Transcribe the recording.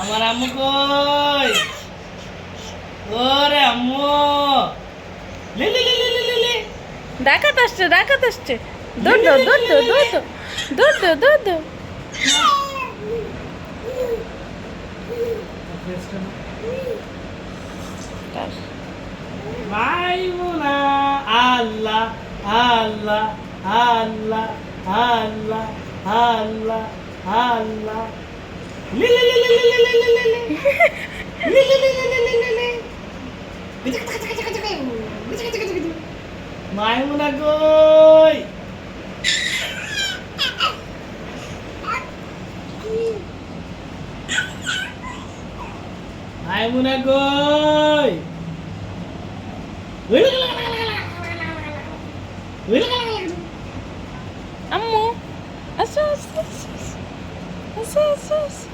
আমার আম্মু কই? ওরে আম্মু, লে লে লে লে লে লে লে। ডাকাত আসছে, ডাকাত আসছে। দৌড় দৌড় দৌড় দৌড় দৌড় দৌড় দৌড় দৌড় দৌড় দৌড়। মাইমুনা, আল্লাহ আল্লাহ আল্লাহ আল্লাহ আল্লাহ আল্লাহ, লে লে লে লে লে লে লে লে লে, লে লে লে লে লে লে লে। মাইমুনা কই? মাইমুনা কই? আম্মু আসো আসো আসো আসো আসো আসো।